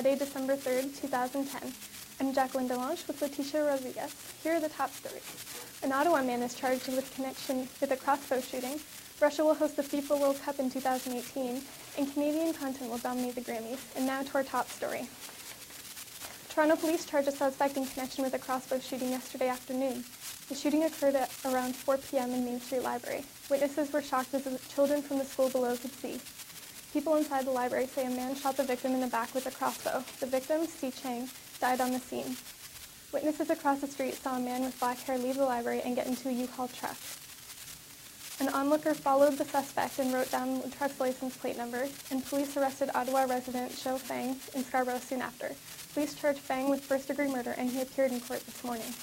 Friday, December 3rd, 2010. I'm Jaqueline Delange with Leticia Rodriguez. Here are the top stories. An Ottawa man is charged with connection with a crossbow shooting. Russia will host the FIFA World Cup in 2018, and Canadian content will dominate the Grammys. And now to our top story. Toronto police charge a suspect in connection with a crossbow shooting yesterday afternoon. The shooting occurred at around 4 p.m. in Main Street Library. Witnesses were shocked as the children from the school below could see. People inside the library say a man shot the victim in the back with a crossbow. The victim, Si Chang, died on the scene. Witnesses across the street saw a man with black hair leave the library and get into a U-Haul truck. An onlooker followed the suspect and wrote down the truck's license plate number, and police arrested Ottawa resident Shou Fang in Scarborough soon after. Police charged Fang with first-degree murder, and he appeared in court this morning.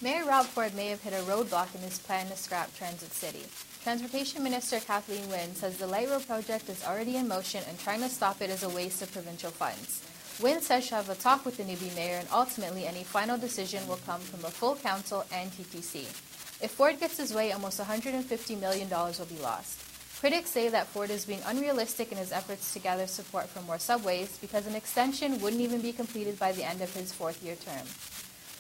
Mayor Rob Ford may have hit a roadblock in his plan to scrap Transit City. Transportation Minister Kathleen Wynne says the light rail project is already in motion and trying to stop it is a waste of provincial funds. Wynne says she'll have a talk with the newbie mayor and ultimately any final decision will come from a full council and TTC. If Ford gets his way, almost $150 million will be lost. Critics say that Ford is being unrealistic in his efforts to gather support for more subways because an extension wouldn't even be completed by the end of his fourth-year term.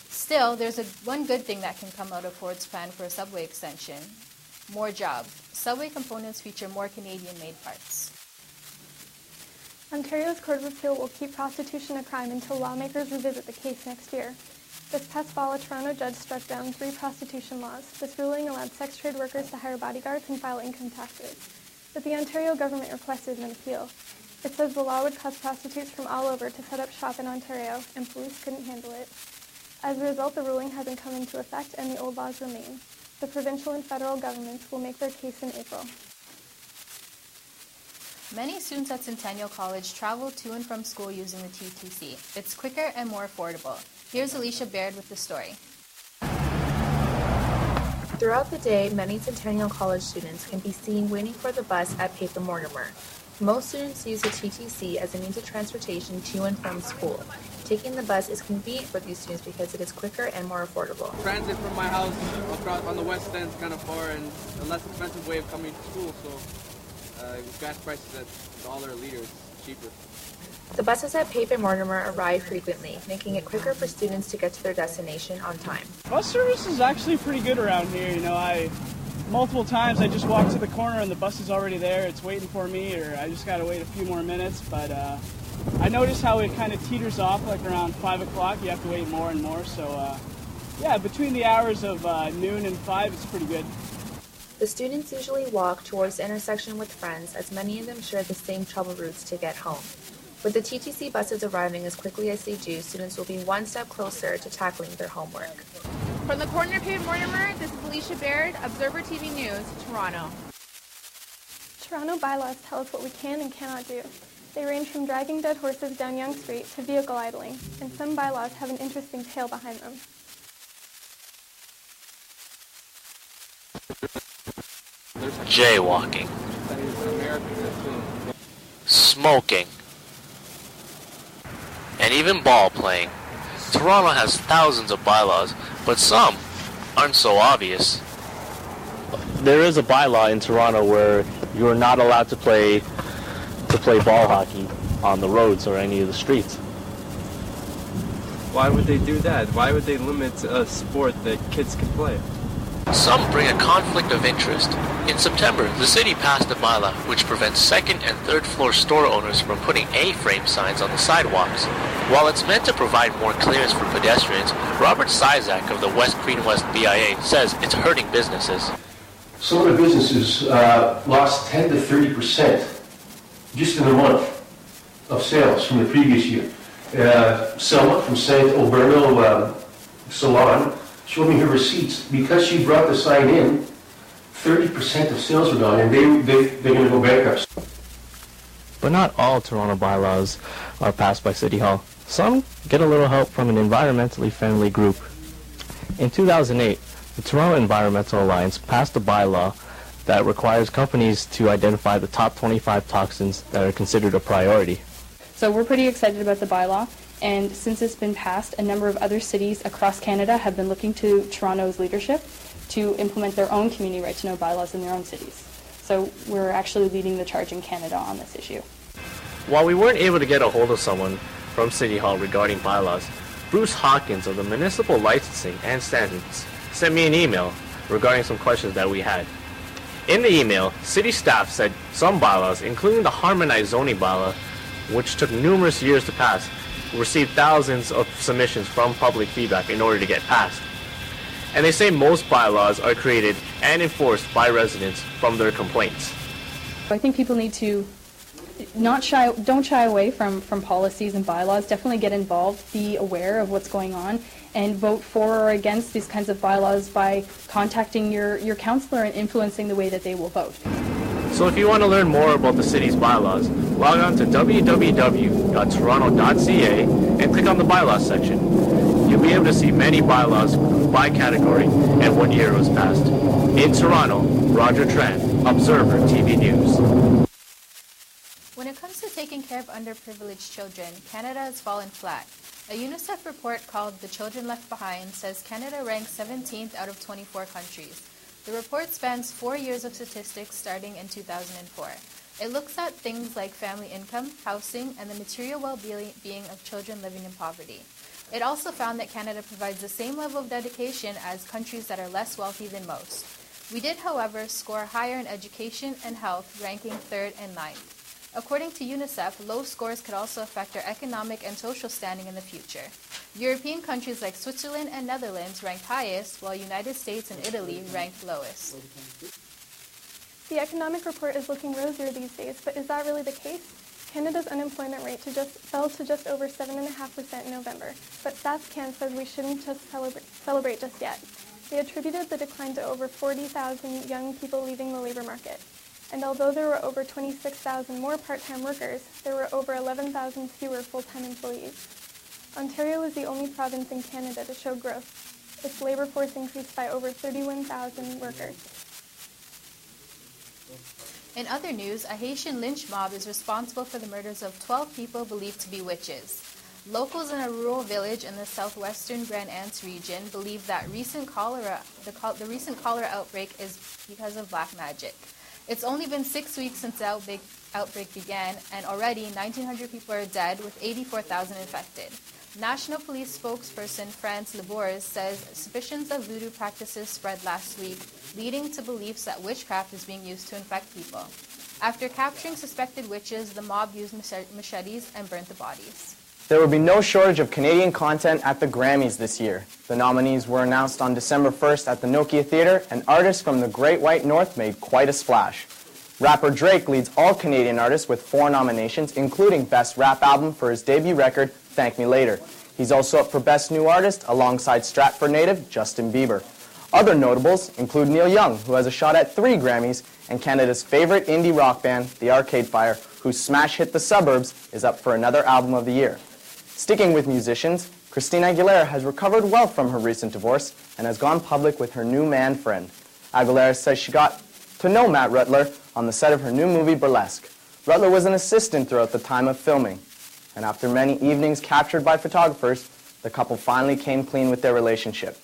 Still, there's one good thing that can come out of Ford's plan for a subway extension. More jobs. Subway components feature more Canadian-made parts. Ontario's Court of Appeal will keep prostitution a crime until lawmakers revisit the case next year. This past fall, a Toronto judge struck down 3 prostitution laws. This ruling allowed sex trade workers to hire bodyguards and file income taxes. But the Ontario government requested an appeal. It says the law would cause prostitutes from all over to set up shop in Ontario, and police couldn't handle it. As a result, the ruling hasn't come into effect, and the old laws remain. The provincial and federal governments will make their case in April. Many students at Centennial College travel to and from school using the TTC. It's quicker and more affordable. Here's Alicia Baird with the story. Throughout the day, many Centennial College students can be seen waiting for the bus at Paper Mortimer. Most students use the TTC as a means of transportation to and from school. Taking the bus is convenient for these students because it is quicker and more affordable. Transit from my house across on the west end is kind of far and a less expensive way of coming to school, so gas prices at $1 a liter is cheaper. The buses at Pape Mortimer arrive frequently, making it quicker for students to get to their destination on time. Bus service is actually pretty good around here. Multiple times I just walk to the corner and the bus is already there. It's waiting for me, or I just got to wait a few more minutes. But I notice how it kind of teeters off, like around 5 o'clock. You have to wait more and more. So, between the hours of noon and 5, it's pretty good. The students usually walk towards the intersection with friends, as many of them share the same travel routes to get home. With the TTC buses arriving as quickly as they do, students will be one step closer to tackling their homework. From the corner of Pape Mortimer, this is Alicia Baird, Observer TV News, Toronto. Toronto bylaws tell us what we can and cannot do. They range from dragging dead horses down Yonge Street to vehicle idling, and some bylaws have an interesting tale behind them. Jaywalking, smoking, and even ball playing. Toronto has thousands of bylaws, but some aren't so obvious. There is a bylaw in Toronto where you're not allowed to play ball hockey on the roads or any of the streets. Why would they do that? Why would they limit a sport that kids can play? Some bring a conflict of interest. In September, the city passed a bylaw which prevents second and third floor store owners from putting A-frame signs on the sidewalks. While it's meant to provide more clearance for pedestrians, Robert Sizak of the West Queen West BIA says it's hurting businesses. Some of the businesses lost 10 to 30% just in a month of sales from the previous year. Selma from St. Oberno Salon showed me her receipts. Because she brought the sign in, 30% of sales were gone, and they're going to go bankrupt. But not all Toronto bylaws are passed by City Hall. Some get a little help from an environmentally friendly group. In 2008, the Toronto Environmental Alliance passed a bylaw that requires companies to identify the top 25 toxins that are considered a priority. So we're pretty excited about the bylaw, and since it's been passed, a number of other cities across Canada have been looking to Toronto's leadership to implement their own community right-to-know bylaws in their own cities. So we're actually leading the charge in Canada on this issue. While we weren't able to get a hold of someone from City Hall regarding bylaws, Bruce Hawkins of the Municipal Licensing and Standards sent me an email regarding some questions that we had. In the email, city staff said some bylaws, including the harmonized zoning bylaw, which took numerous years to pass, received thousands of submissions from public feedback in order to get passed. And they say most bylaws are created and enforced by residents from their complaints. I think people need to don't shy away from policies and bylaws. Definitely get involved, be aware of what's going on, and vote for or against these kinds of bylaws by contacting your councillor and influencing the way that they will vote. So if you want to learn more about the city's bylaws, log on to www.toronto.ca and click on the bylaws section. You'll be able to see many bylaws by category and what year it was passed. In Toronto, Roger Tran, Observer TV News. When it comes to taking care of underprivileged children, Canada has fallen flat. A UNICEF report called The Children Left Behind says Canada ranks 17th out of 24 countries. The report spans 4 years of statistics starting in 2004. It looks at things like family income, housing, and the material well-being of children living in poverty. It also found that Canada provides the same level of dedication as countries that are less wealthy than most. We did, however, score higher in education and health, ranking 3rd and 9th. According to UNICEF, low scores could also affect our economic and social standing in the future. European countries like Switzerland and Netherlands ranked highest, while United States and Italy ranked lowest. The economic report is looking rosier these days, but is that really the case? Canada's unemployment rate fell to just over 7.5% in November, but StatsCan says we shouldn't just celebrate just yet. They attributed the decline to over 40,000 young people leaving the labor market. And although there were over 26,000 more part-time workers, there were over 11,000 fewer full-time employees. Ontario is the only province in Canada to show growth. Its labor force increased by over 31,000 workers. In other news, a Haitian lynch mob is responsible for the murders of 12 people believed to be witches. Locals in a rural village in the southwestern Grand Anse region believe that the recent cholera outbreak is because of black magic. It's only been 6 weeks since the outbreak began, and already 1,900 people are dead, with 84,000 infected. National Police spokesperson France Lebours says suspicions of voodoo practices spread last week, leading to beliefs that witchcraft is being used to infect people. After capturing suspected witches, the mob used machetes and burnt the bodies. There will be no shortage of Canadian content at the Grammys this year. The nominees were announced on December 1st at the Nokia Theatre, and artists from the Great White North made quite a splash. Rapper Drake leads all Canadian artists with 4 nominations, including Best Rap Album for his debut record, Thank Me Later. He's also up for Best New Artist alongside Stratford native Justin Bieber. Other notables include Neil Young, who has a shot at 3 Grammys, and Canada's favorite indie rock band, the Arcade Fire, whose smash hit The Suburbs, is up for another Album of the Year. Sticking with musicians, Christina Aguilera has recovered well from her recent divorce and has gone public with her new man friend. Aguilera says she got to know Matt Rutler on the set of her new movie Burlesque. Rutler was an assistant throughout the time of filming, and after many evenings captured by photographers, the couple finally came clean with their relationship.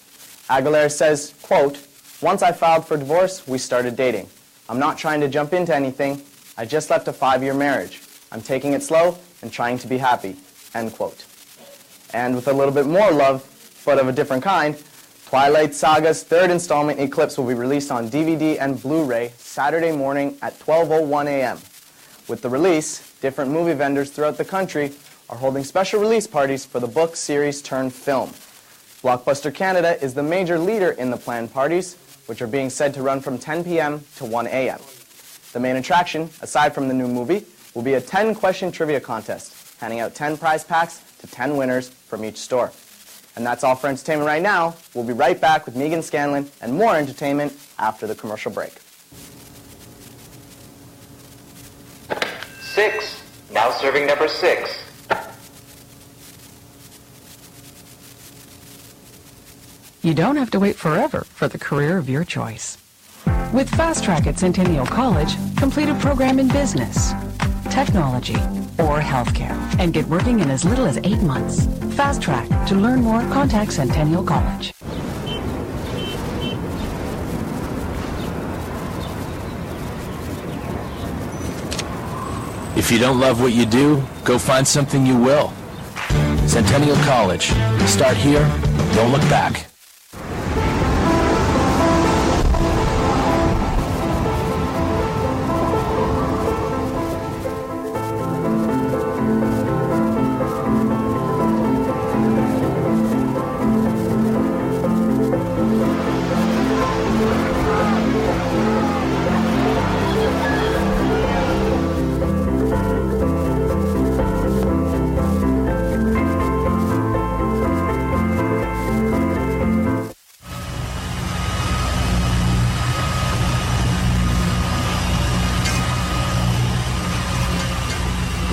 Aguilera says, quote, "Once I filed for divorce, we started dating. I'm not trying to jump into anything. I just left a 5-year marriage. I'm taking it slow and trying to be happy." End quote. And with a little bit more love, but of a different kind, Twilight Saga's 3rd installment, Eclipse, will be released on DVD and Blu-ray Saturday morning at 12:01 a.m. With the release, different movie vendors throughout the country are holding special release parties for the book series turned film. Blockbuster Canada is the major leader in the planned parties, which are being said to run from 10 p.m. to 1 a.m. The main attraction, aside from the new movie, will be a 10-question trivia contest, handing out 10 prize packs to 10 winners from each store. And that's all for entertainment right now. We'll be right back with Meegan Scanlon and more entertainment after the commercial break. 6. Now serving number 6. You don't have to wait forever for the career of your choice. With Fast Track at Centennial College, complete a program in business, technology, or healthcare, and get working in as little as 8 months. Fast Track. To learn more, contact Centennial College. If you don't love what you do, go find something you will. Centennial College. Start here, don't look back.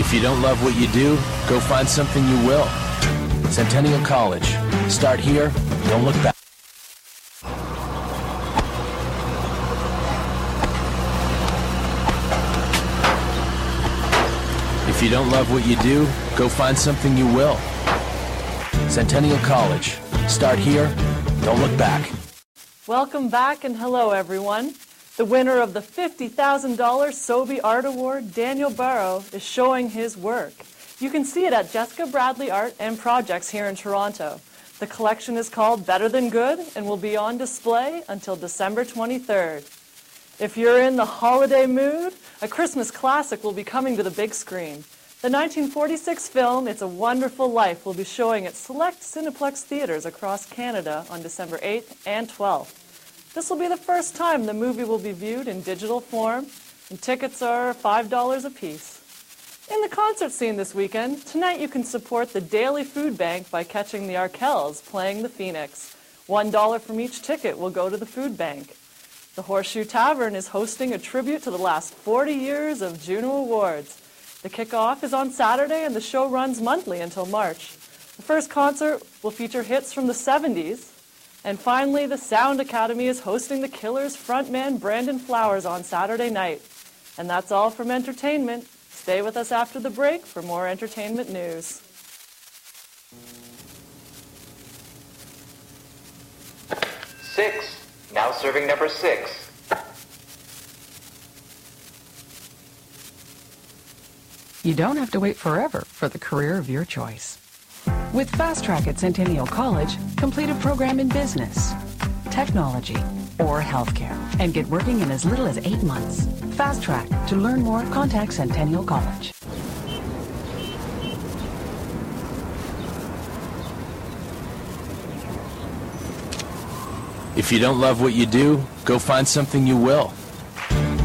If you don't love what you do, go find something you will. Centennial College. Start here, don't look back. If you don't love what you do, go find something you will. Centennial College. Start here, don't look back. Welcome back and hello everyone. The winner of the $50,000 Sobey Art Award, Daniel Barrow, is showing his work. You can see it at Jessica Bradley Art and Projects here in Toronto. The collection is called Better Than Good and will be on display until December 23rd. If you're in the holiday mood, a Christmas classic will be coming to the big screen. The 1946 film, It's a Wonderful Life, will be showing at select Cineplex theaters across Canada on December 8th and 12th. This will be the first time the movie will be viewed in digital form, and tickets are $5 a piece. In the concert scene this weekend, tonight you can support the Daily Food Bank by catching the Arkells playing the Phoenix. $1 from each ticket will go to the food bank. The Horseshoe Tavern is hosting a tribute to the last 40 years of Juno Awards. The kickoff is on Saturday and the show runs monthly until March. The first concert will feature hits from the 70s. And finally, the Sound Academy is hosting the Killers frontman Brandon Flowers on Saturday night. And that's all from entertainment. Stay with us after the break for more entertainment news. Six. Now serving number 6. You don't have to wait forever for the career of your choice. With Fast Track at Centennial College, complete a program in business, technology, or healthcare, and get working in as little as 8 months. Fast Track. To learn more, contact Centennial College. If you don't love what you do, go find something you will.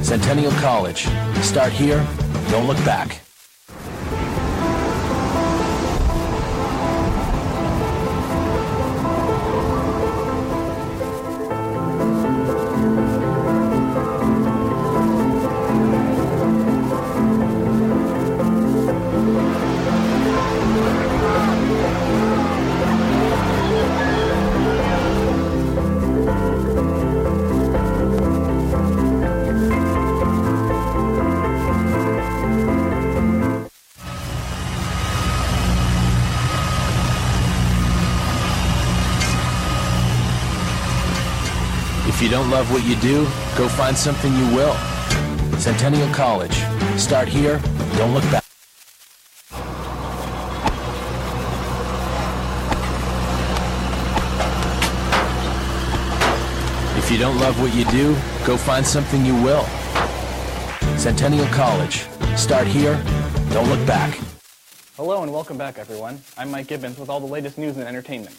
Centennial College. Start here, don't look back. If you don't love what you do, go find something you will. Centennial College. Start here, don't look back. If you don't love what you do, go find something you will. Centennial College. Start here, don't look back. Hello and welcome back, everyone. I'm Mike Gibbons with all the latest news and entertainment.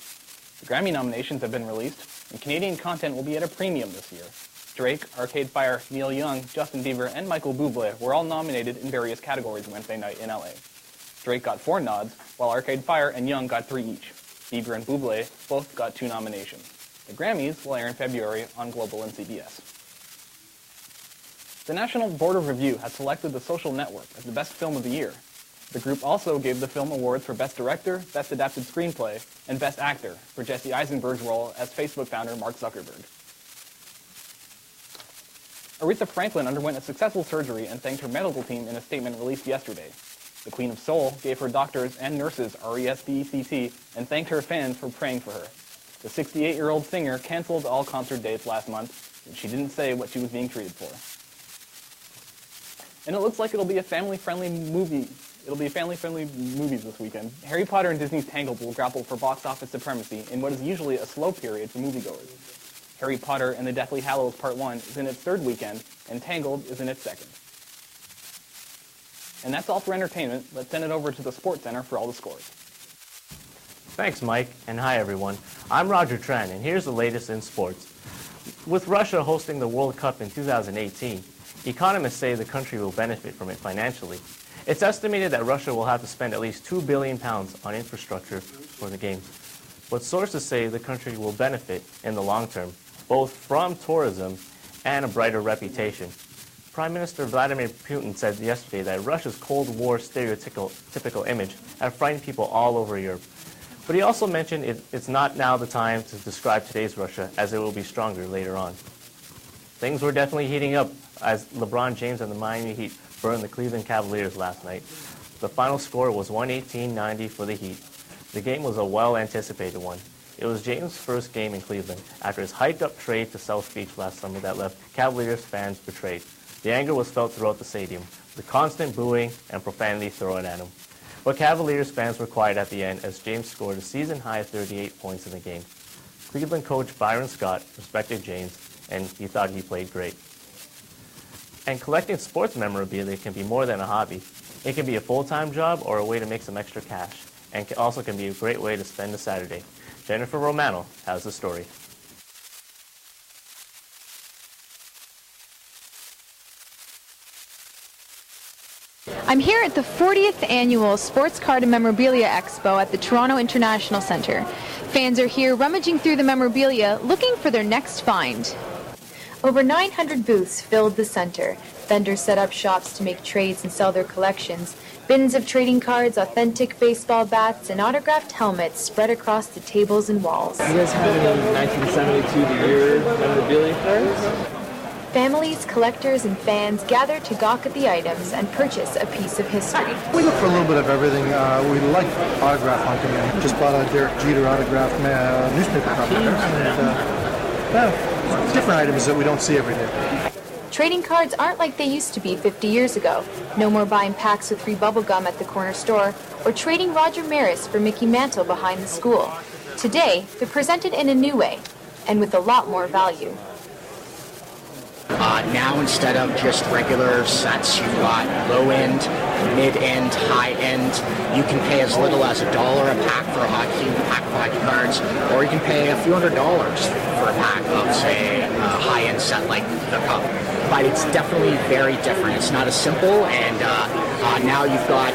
The Grammy nominations have been released, and Canadian content will be at a premium this year. Drake, Arcade Fire, Neil Young, Justin Bieber, and Michael Bublé were all nominated in various categories Wednesday night in LA. Drake got 4 nods, while Arcade Fire and Young got 3 each. Bieber and Bublé both got 2 nominations. The Grammys will air in February on Global and CBS. The National Board of Review has selected The Social Network as the best film of the year. The group also gave the film awards for Best Director, Best Adapted Screenplay, and Best Actor for Jesse Eisenberg's role as Facebook founder Mark Zuckerberg. Aretha Franklin underwent a successful surgery and thanked her medical team in a statement released yesterday. The Queen of Soul gave her doctors and nurses RESPECT and thanked her fans for praying for her. The 68-year-old singer canceled all concert dates last month, and she didn't say what she was being treated for. And it looks like it'll be a family-friendly movie. It'll be family-friendly movies this weekend. Harry Potter and Disney's Tangled will grapple for box office supremacy in what is usually a slow period for moviegoers. Harry Potter and the Deathly Hallows Part 1 is in its third weekend, and Tangled is in its second. And that's all for entertainment. Let's send it over to the Sports Center for all the scores. Thanks, Mike, and hi, everyone. I'm Roger Tran, and here's the latest in sports. With Russia hosting the World Cup in 2018, economists say the country will benefit from it financially. It's estimated that Russia will have to spend at least £2 billion on infrastructure for the Games. But sources say the country will benefit in the long term, both from tourism and a brighter reputation. Prime Minister Vladimir Putin said yesterday that Russia's Cold War stereotypical image had frightened people all over Europe. But he also mentioned it's not now the time to describe today's Russia, as it will be stronger later on. Things were definitely heating up as LeBron James and the Miami Heat burned the Cleveland Cavaliers last night. The final score was 118-90 for the Heat. The game was a well-anticipated one. It was James' first game in Cleveland after his hyped-up trade to South Beach last summer that left Cavaliers fans betrayed. The anger was felt throughout the stadium, the constant booing and profanity thrown at him. But Cavaliers fans were quiet at the end as James scored a season-high 38 points in the game. Cleveland coach Byron Scott respected James, and he thought he played great. And collecting sports memorabilia can be more than a hobby. It can be a full-time job or a way to make some extra cash, and also can be a great way to spend a Saturday. Jennifer Romano has the story. I'm here at the 40th Annual Sports Card and Memorabilia Expo at the Toronto International Centre. Fans are here rummaging through the memorabilia, looking for their next find. Over 900 booths filled the centre. Vendors set up shops to make trades and sell their collections. Bins of trading cards, authentic baseball bats, and autographed helmets spread across the tables and walls. Do you guys have any 1972 the year memorabilia cards? Families, collectors, and fans gather to gawk at the items and purchase a piece of history. We look for a little bit of everything. We like autograph hunting. I just bought a Derek Jeter autographed newspaper copy. And different items that we don't see every day. Trading cards aren't like they used to be 50 years ago. No more buying packs of free bubblegum at the corner store or trading Roger Maris for Mickey Mantle behind the school. Today, they're presented in a new way and with a lot more value. Now, instead of just regular sets, you've got low-end, mid-end, high-end. You can pay as little as $1 a pack for a pack of hockey cards, or you can pay a few $100s for a pack of, say, a high-end set like the Cup. But it's definitely very different. It's not as simple, and now you've got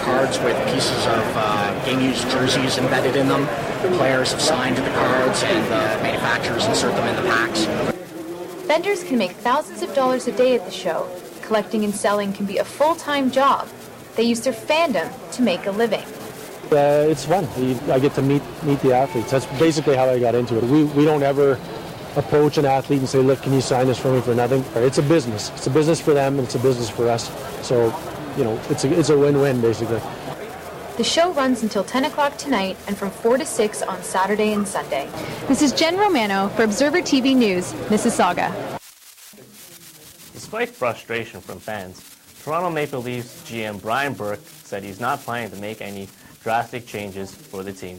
cards with pieces of game-used jerseys embedded in them. The players have signed the cards, and the manufacturers insert them in the packs. Vendors can make thousands of dollars a day at the show. Collecting and selling can be a full-time job. They use their fandom to make a living. It's fun. I get to meet the athletes. That's basically how I got into it. We don't ever approach an athlete and say, look, can you sign this for me for nothing? It's a business. It's a business for them and it's a business for us. So, it's a win-win, basically. The show runs until 10 o'clock tonight and from 4 to 6 on Saturday and Sunday. This is Jen Romano for Observer TV News, Mississauga. Despite frustration from fans, Toronto Maple Leafs GM Brian Burke said he's not planning to make any drastic changes for the team.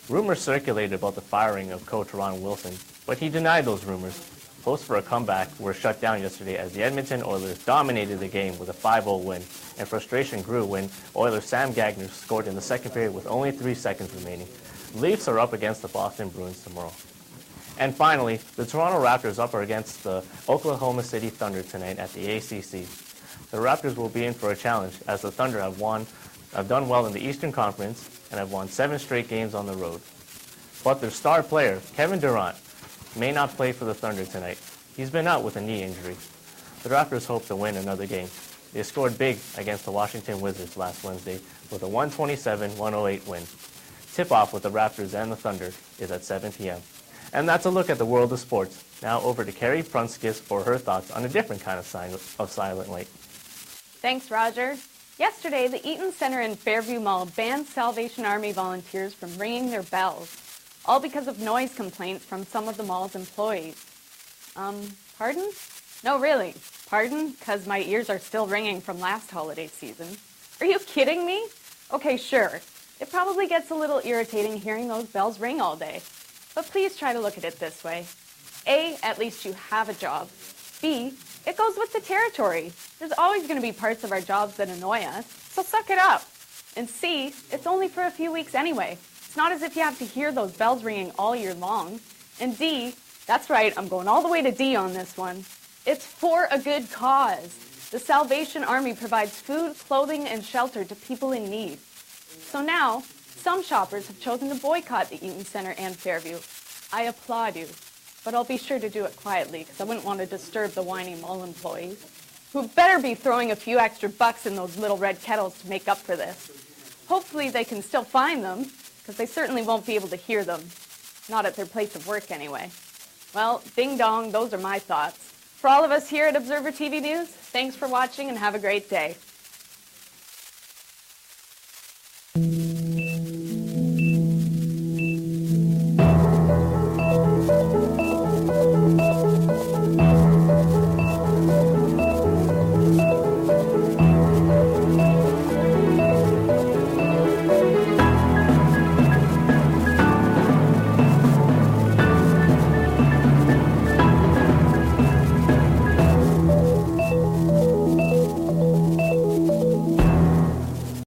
Rumors circulated about the firing of coach Ron Wilson, but he denied those rumors. Hopes for a comeback were shut down yesterday as the Edmonton Oilers dominated the game with a 5-0 win, and frustration grew when Oilers' Sam Gagner scored in the second period with only 3 seconds remaining. The Leafs are up against the Boston Bruins tomorrow. And finally, the Toronto Raptors up against the Oklahoma City Thunder tonight at the ACC. The Raptors will be in for a challenge as the Thunder have done well in the Eastern Conference and have won 7 straight games on the road. But their star player, Kevin Durant, may not play for the Thunder tonight. He's been out with a knee injury. The Raptors hope to win another game. They scored big against the Washington Wizards last Wednesday with a 127-108 win. Tip-off with the Raptors and the Thunder is at 7 p.m. And that's a look at the world of sports. Now over to Carrie Prunskis for her thoughts on a different kind of sign of Silent Night. Thanks, Roger. Yesterday, the Eaton Centre in Fairview Mall banned Salvation Army volunteers from ringing their bells, all because of noise complaints from some of the mall's employees. Pardon? No, really. Pardon? Because my ears are still ringing from last holiday season. Are you kidding me? Okay, sure. It probably gets a little irritating hearing those bells ring all day. But please try to look at it this way. A, at least you have a job. B, it goes with the territory. There's always going to be parts of our jobs that annoy us, so suck it up. And C, it's only for a few weeks anyway. It's not as if you have to hear those bells ringing all year long. And D, that's right, I'm going all the way to D on this one. It's for a good cause. The Salvation Army provides food, clothing, and shelter to people in need. So now, some shoppers have chosen to boycott the Eaton Centre and Fairview. I applaud you, but I'll be sure to do it quietly because I wouldn't want to disturb the whiny mall employees, who better be throwing a few extra bucks in those little red kettles to make up for this. Hopefully they can still find them, because they certainly won't be able to hear them. Not at their place of work, anyway. Well, ding dong, those are my thoughts. For all of us here at Observer TV News, thanks for watching and have a great day.